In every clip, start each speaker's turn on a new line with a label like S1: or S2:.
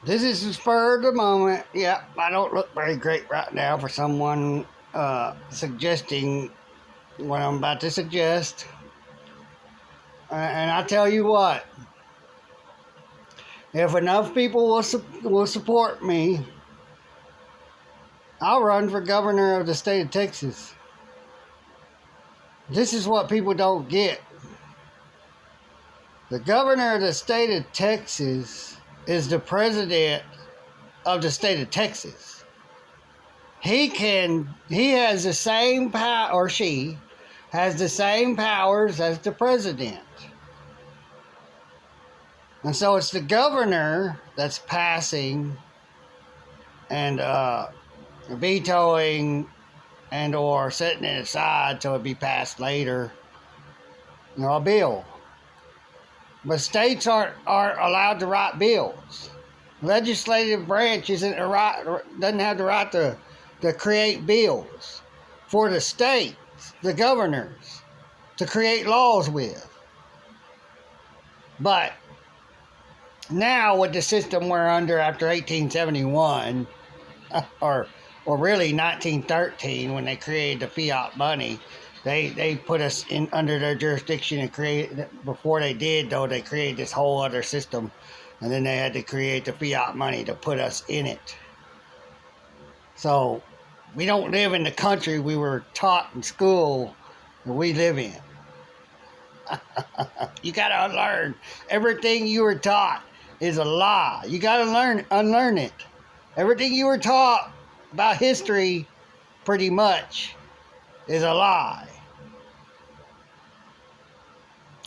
S1: This is the spur of the moment. Yeah, I don't look very great right now for someone suggesting what I'm about to suggest. And I tell you what, if enough people will support me, I'll run for governor of the state of Texas. This is what people don't get. The governor of the state of Texas is the president of the state of Texas. He has the same power, or she has the same powers as the president. And so it's the governor that's passing and vetoing and or setting it aside till it be passed later, a bill. But states aren't allowed to write bills. Legislative branch doesn't have the right to create bills for the states, the governors, to create laws with. But now with the system we're under after 1871, or really 1913 when they created the fiat money, they put us in under their jurisdiction and before they did though, they created this whole other system, and then they had to create the fiat money to put us in it. So we don't live in the country we were taught in school that we live in. You gotta unlearn everything you were taught is a lie. You gotta unlearn it. Everything you were taught about history, pretty much, is a lie.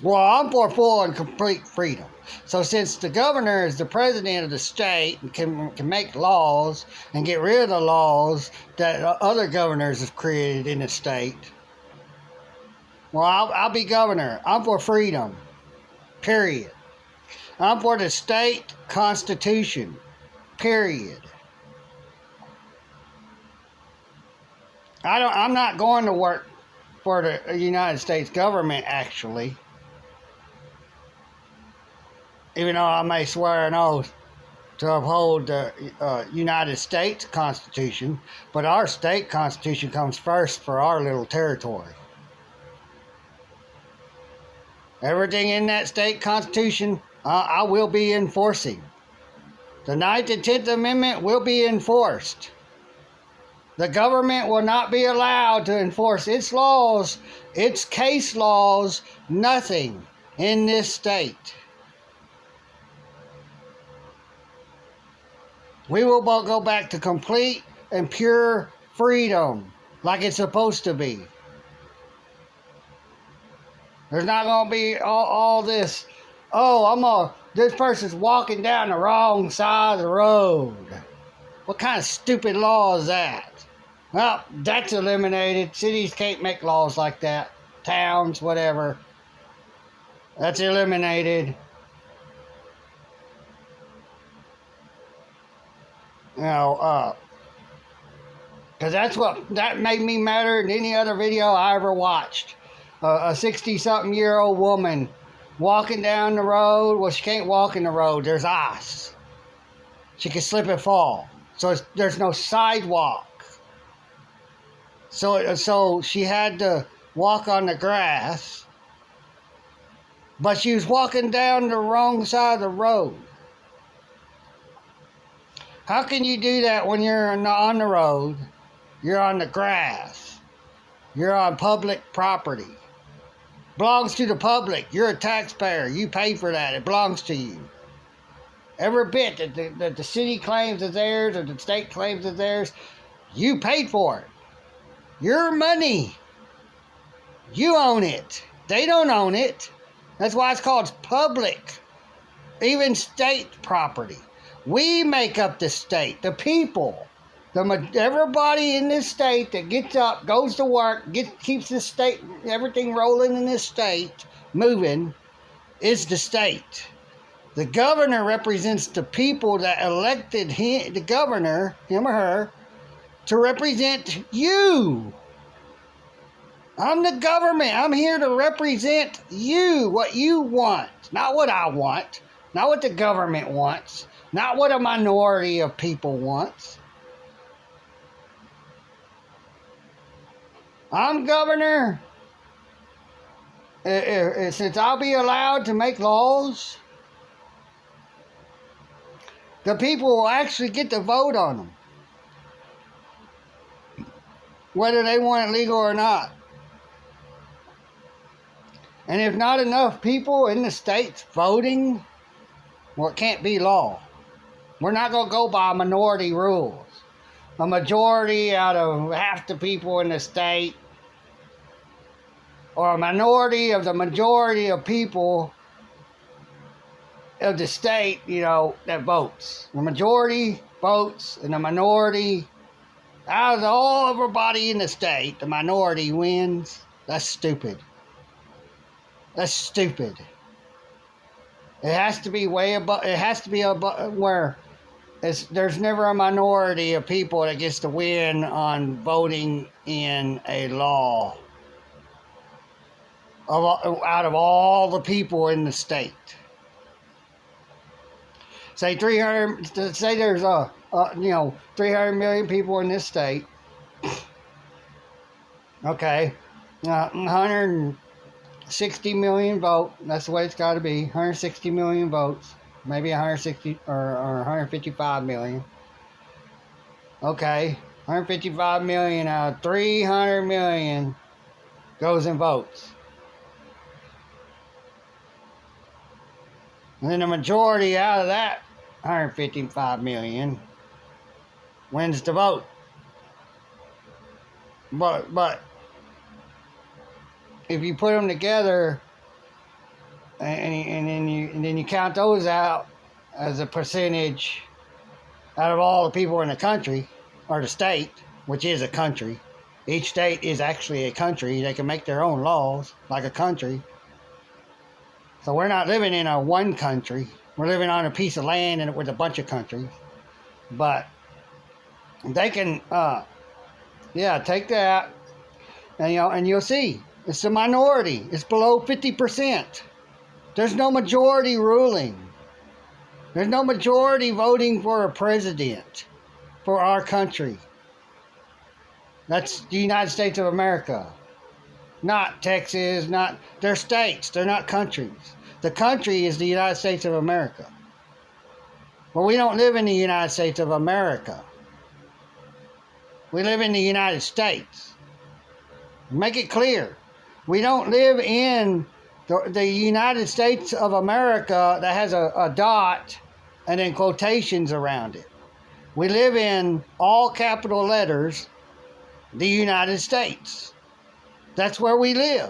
S1: Well, I'm for full and complete freedom. So since the governor is the president of the state and can make laws and get rid of the laws that other governors have created in the state, well, I'll be governor. I'm for freedom. Period. I'm for the state constitution. Period. I'm not going to work for the United States government, actually. Even though I may swear an oath to uphold the United States Constitution, but our state constitution comes first for our little territory. Everything in that state constitution, I will be enforcing. The 9th and 10th Amendment will be enforced. The government will not be allowed to enforce its laws, its case laws, nothing in this state. We will go back to complete and pure freedom, like it's supposed to be. There's not going to be all this, this person's walking down the wrong side of the road. What kind of stupid law is that? Well, that's eliminated. Cities can't make laws like that. Towns, whatever. That's eliminated. Because that made me madder than any other video I ever watched. A 60-something-year-old woman walking down the road. Well, she can't walk in the road. There's ice. She can slip and fall. So there's no sidewalk. So she had to walk on the grass. But she was walking down the wrong side of the road. How can you do that when you're on the road? You're on the grass. You're on public property. Belongs to the public. You're a taxpayer. You pay for that. It belongs to you. Every bit that the city claims is theirs or the state claims is theirs, you paid for it. Your money. You own it. They don't own it. That's why it's called public. Even state property. We make up the state. The people. Everybody in this state that gets up, goes to work, keeps this state, everything rolling in this state, moving, is the state. The governor represents the people that elected the governor, him or her, to represent you. I'm the government. I'm here to represent you, what you want. Not what I want. Not what the government wants. not what a minority of people wants. I'm governor. Since I'll be allowed to make laws, the people will actually get to vote on them, whether they want it legal or not. And if not enough people in the states voting, well, it can't be law. We're not going to go by minority rules. A majority out of half the people in the state, or a minority of the majority of people of the state, that votes. The majority votes, and the minority, out of all of everybody in the state, the minority wins. That's stupid. That's stupid. It has to be way above. It has to be above where there's never a minority of people that gets to win on voting in a law out of all the people in the state. Say 300. Say there's 300 million people in this state. Okay, 160 million vote. That's the way it's got to be. 160 million votes. Maybe 160 or 155 million. Okay, 155 million out of 300 million goes and votes. And then the majority out of that 155 million wins the vote. But if you put them together and then you count those out as a percentage out of all the people in the country, or the state, which is a country. Each state is actually a country. They can make their own laws like a country. So we're not living in a one country. We're living on a piece of land and with a bunch of countries. But they can, take that, and you'll see it's a minority. It's below 50%. There's no majority ruling. There's no majority voting for a president for our country. That's the United States of America. Not Texas, they're states, they're not countries. The country is the United States of America. But we don't live in the United States of America. We live in the United States. Make it clear. We don't live in the United States of America that has a dot and then quotations around it. We live in all capital letters, the United States. That's where we live.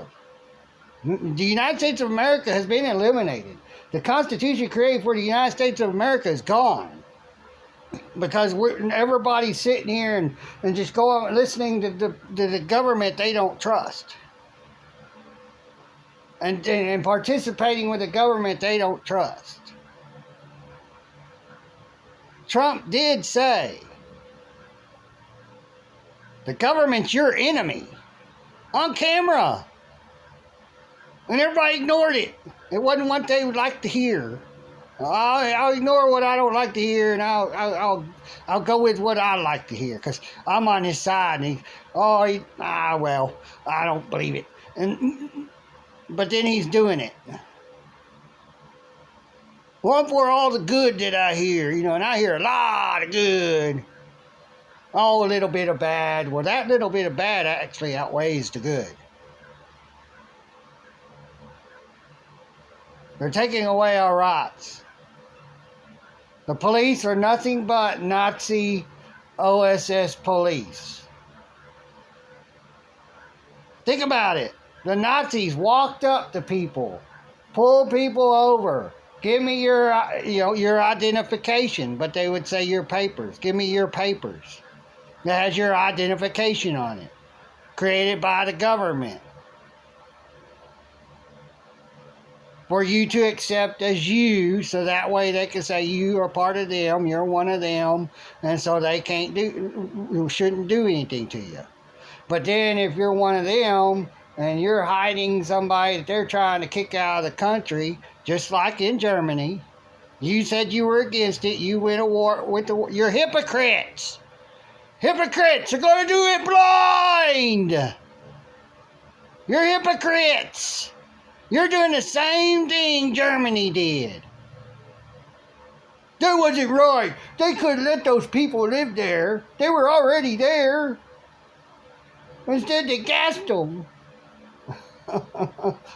S1: The United States of America has been eliminated. The Constitution created for the United States of America is gone. Because everybody's sitting here and just going listening to the government they don't trust. And participating with the government they don't trust. Trump did say, the government's your enemy. On camera. And everybody ignored it. It wasn't what they would like to hear. I'll ignore what I don't like to hear, and I'll go with what I like to hear, because I'm on his side. And I don't believe it. But then he's doing it. What for all the good that I hear, and I hear a lot of good. Oh, a little bit of bad. Well, that little bit of bad actually outweighs the good. They're taking away our rights. The police are nothing but Nazi OSS police. Think about it. The Nazis walked up to people, pulled people over. Give me your identification, but they would say your papers. Give me your papers. That has your identification on it. Created by the government. For you to accept as you, so that way they can say you are part of them, you're one of them, and so they shouldn't do anything to you. But then if you're one of them, and you're hiding somebody that they're trying to kick out of the country, just like in Germany, You said you were against it. You went to war with the. You're hypocrites. Hypocrites are going to do it blind. You're hypocrites. You're doing the same thing Germany did. That wasn't right. They couldn't let those people live there. They were already there. Instead, they gassed them.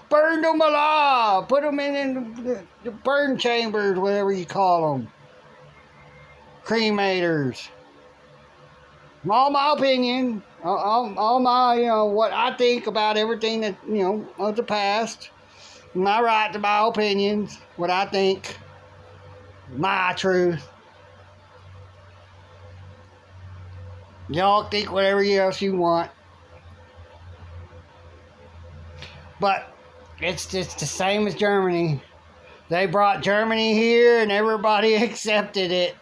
S1: Burned them alive. Put them in the burn chambers, whatever you call them. Cremators. All my opinion. All my, what I think about everything that, of the past. My right to my opinions. What I think. My truth. Y'all think whatever else you want. But it's just the same as Germany. They brought Germany here and everybody accepted it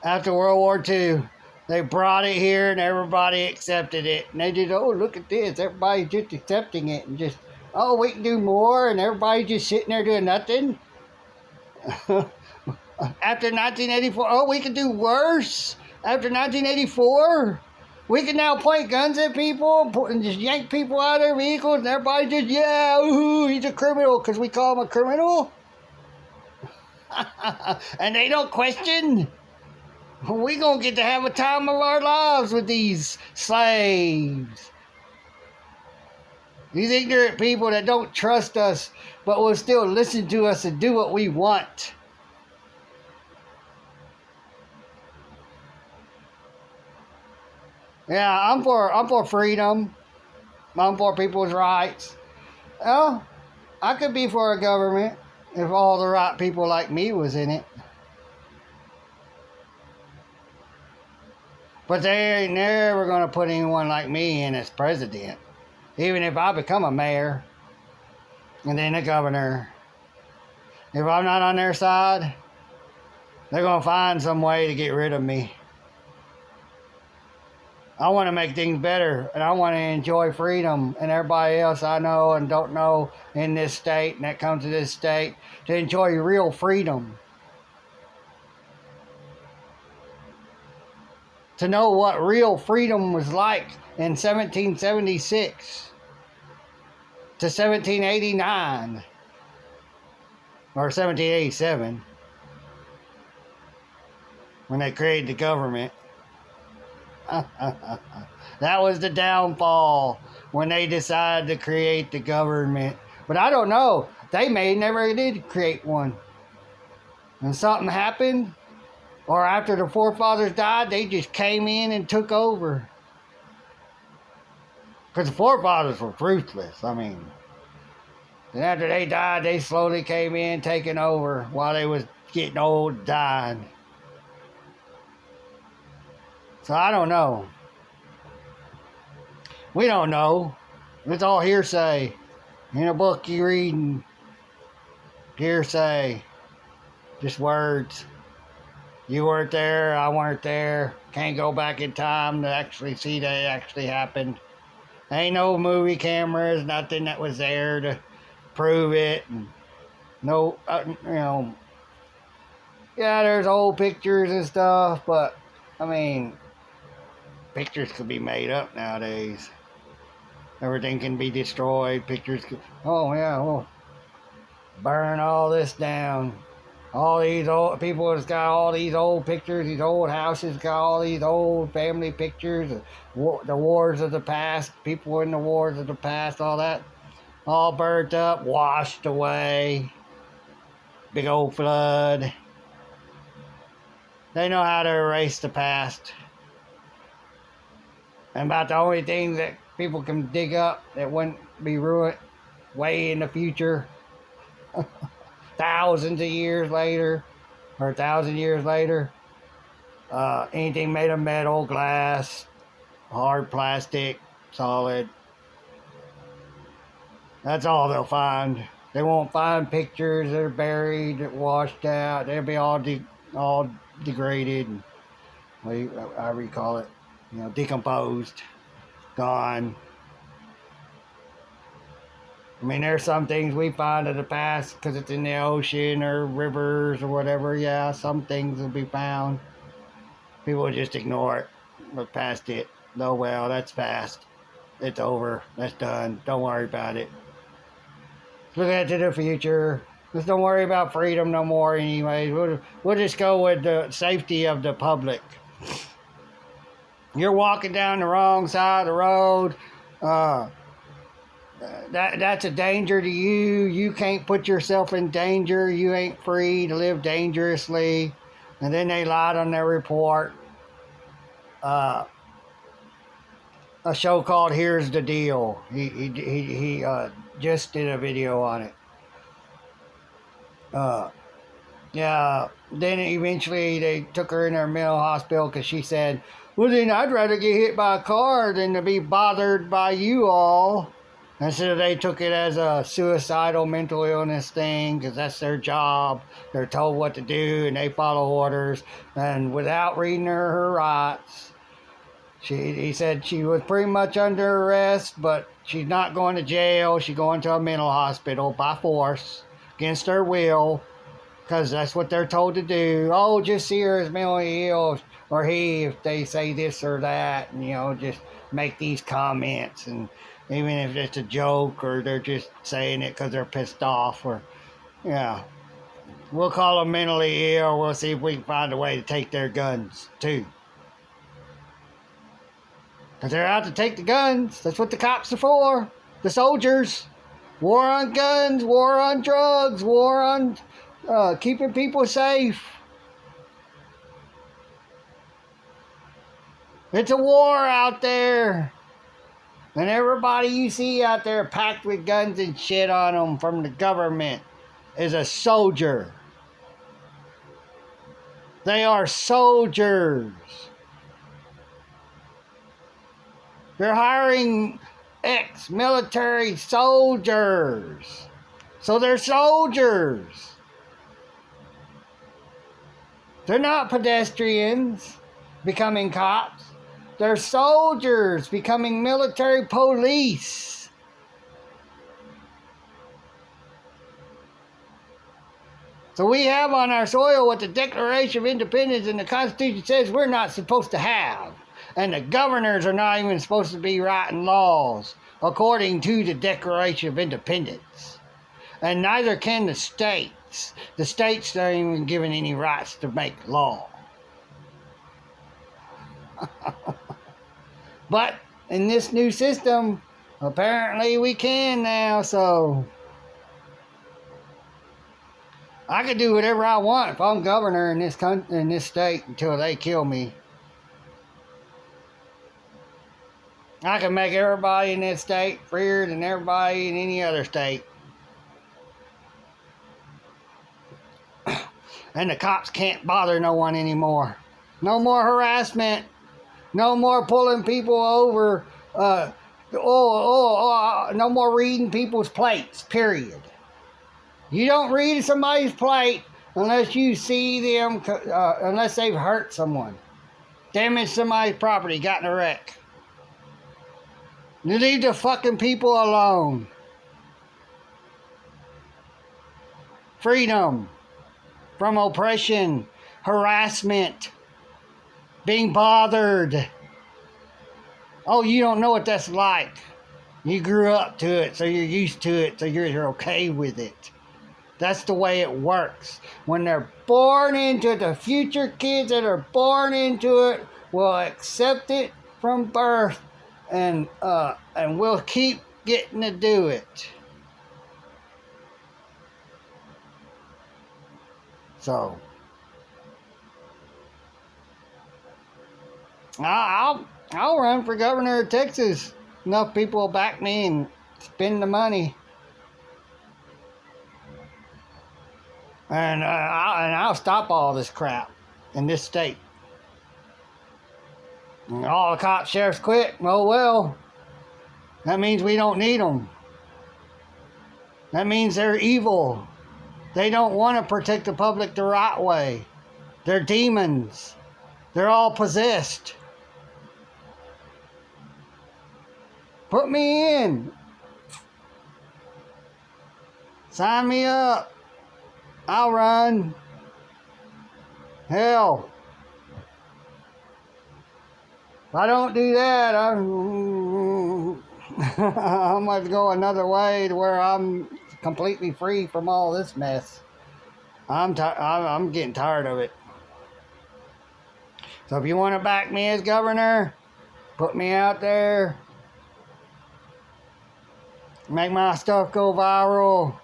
S1: after World War II. They brought it here and everybody accepted it. And they did, oh, look at this. Everybody's just accepting it and just, oh, we can do more. And everybody's just sitting there doing nothing. After 1984, oh, we can do worse. After 1984, we can now point guns at people and just yank people out of their vehicles, and everybody just, yeah, ooh, he's a criminal because we call him a criminal. And they don't question. We gonna get to have a time of our lives with these slaves. These ignorant people that don't trust us, but will still listen to us and do what we want. Yeah, I'm for freedom. I'm for people's rights. Well, I could be for a government if all the right people like me was in it. But they ain't never going to put anyone like me in as president. Even if I become a mayor and then a governor. If I'm not on their side, they're going to find some way to get rid of me. I want to make things better, and I want to enjoy freedom, and everybody else I know and don't know in this state and that comes to this state to enjoy real freedom. To know what real freedom was like in 1776 to 1789 or 1787 when they created the government. That was the downfall when they decided to create the government. But I don't know. They never did create one. And something happened, or after the forefathers died, they just came in and took over. Because the forefathers were ruthless. I mean, and after they died, they slowly came in, taking over while they was getting old, dying. So I don't know. We don't know. It's all hearsay. In a book you reading. Hearsay. Just words. You weren't there, I weren't there. Can't go back in time to actually see that it actually happened. Ain't no movie cameras, nothing that was there to prove it. And no, yeah, there's old pictures and stuff, but, I mean, pictures could be made up nowadays. Everything can be destroyed. Pictures could, oh yeah, well, burn all this down. All these old people that's got all these old pictures, these old houses, got all these old family pictures, the wars of the past, people in the wars of the past, all that, all burnt up, washed away. Big old flood. They know how to erase the past. And about the only thing that people can dig up that wouldn't be ruined way in the future, thousands of years later, or 1,000 years later, anything made of metal, glass, hard plastic, solid. That's all they'll find. They won't find pictures that are buried, washed out. They'll be all degraded, and however you call it, decomposed, gone. I mean, there's some things we find in the past because it's in the ocean or rivers or whatever. Yeah, some things will be found. People just ignore it. Look past it. Oh, well, that's past. It's over. That's done. Don't worry about it. Look ahead to the future. Just don't worry about freedom no more anyways. We'll just go with the safety of the public. You're walking down the wrong side of the road. That's a danger to you. You can't put yourself in danger. You ain't free to live dangerously. And then they lied on their report. A show called Here's the Deal. He just did a video on it. Yeah. Then eventually they took her in her mental hospital because she said, "Well, then I'd rather get hit by a car than to be bothered by you all." And so they took it as a suicidal mental illness thing because that's their job. They're told what to do and they follow orders. And without reading her rights, he said she was pretty much under arrest, but she's not going to jail. She's going to a mental hospital by force against her will because that's what they're told to do. Oh, just see her as mentally ill, or he, if they say this or that, and, just make these comments. And even if it's a joke or they're just saying it because they're pissed off, or, yeah. We'll call them mentally ill. We'll see if we can find a way to take their guns, too. Because they're out to take the guns. That's what the cops are for. The soldiers. War on guns, war on drugs, war on keeping people safe. It's a war out there. And everybody you see out there packed with guns and shit on them from the government is a soldier. They are soldiers. They're hiring ex-military soldiers. So they're soldiers. They're not pedestrians becoming cops. They're soldiers becoming military police. So we have on our soil what the Declaration of Independence and the Constitution says we're not supposed to have. And the governors are not even supposed to be writing laws according to the Declaration of Independence. And neither can the states. The states aren't even given any rights to make law. But in this new system, apparently we can now, so I could do whatever I want if I'm governor in this state until they kill me. I can make everybody in this state freer than everybody in any other state. And the cops can't bother no one anymore. No more harassment. No more pulling people over. No more reading people's plates, period. You don't read somebody's plate unless you see them, unless they've hurt someone, damaged somebody's property, got in a wreck. You leave the fucking people alone. Freedom from oppression, harassment, being bothered. Oh, you don't know what that's like. You grew up to it, so you're used to it, so you're okay with it. That's the way it works. When they're born into it, the future kids that are born into it will accept it from birth, and we'll keep getting to do it. So I'll run for governor of Texas. Enough people will back me and spend the money. And I'll stop all this crap in this state. And all the cops, sheriffs quit. Oh well. That means we don't need them. That means they're evil. They don't want to protect the public the right way. They're demons. They're all possessed. Put me in. Sign me up. I'll run. Hell. If I don't do that, I'm going to go another way to where I'm completely free from all this mess. I'm getting tired of it. So if you want to back me as governor, put me out there. Make my stuff go viral.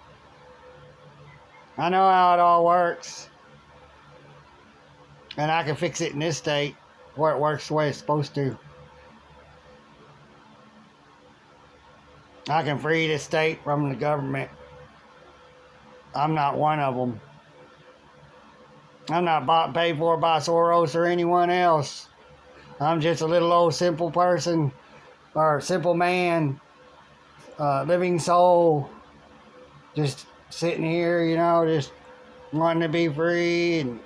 S1: I know how it all works. And I can fix it in this state where it works the way it's supposed to. I can free the state from the government. I'm not one of them. I'm not bought and paid for by Soros or anyone else. I'm just a little old simple person, or simple man, living soul, just sitting here, you know, just wanting to be free and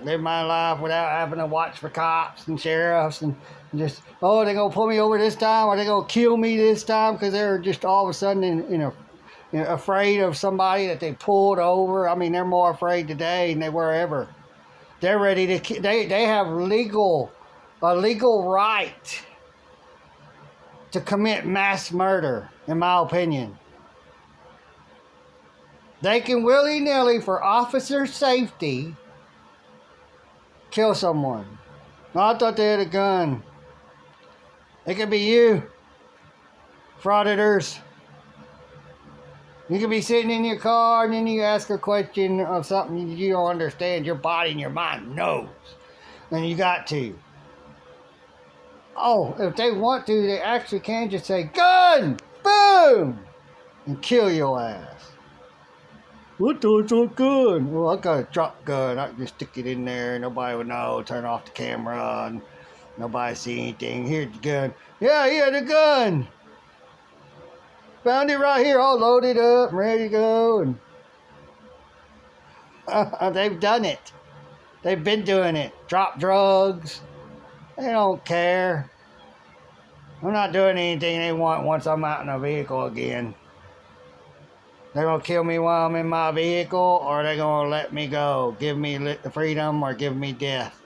S1: live my life without having to watch for cops and sheriffs and just, oh, they're going to pull me over this time, or they're going to kill me this time, because they're just all of a sudden afraid of somebody that they pulled over. I mean, they're more afraid today than they were ever. They're ready to, they have a legal right to commit mass murder, in my opinion. They can willy-nilly, for officer safety, kill someone. I thought they had a gun. It could be you, frauditors. You could be sitting in your car and then you ask a question of something you don't understand. Your body and your mind knows. And you got to. Oh, if they want to, they actually can just say, gun! Boom! And kill your ass. What does a gun? Well, I got a drop gun. I can just stick it in there. Nobody would know. Turn off the camera and nobody see anything. Here's the gun. Yeah, he had a gun. Found it right here, all loaded up, ready to go. And they've done it. They've been doing it. Drop drugs. They don't care. I'm not doing anything they want once I'm out in a vehicle again. They're going to kill me while I'm in my vehicle, or they're going to let me go. Give me the freedom or give me death.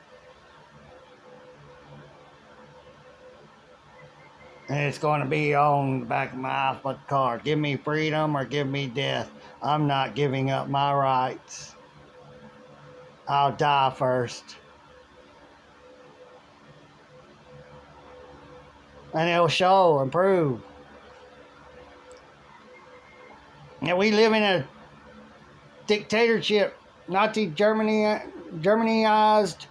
S1: And it's going to be on the back of my Alpha card. Give me freedom or give me death. I'm not giving up my rights. I'll die first. And it'll show and prove. And we live in a dictatorship. Nazi Germanized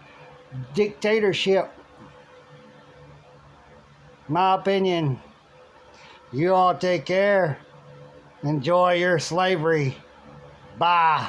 S1: dictatorship. My opinion. You all take care. Enjoy your slavery. Bye.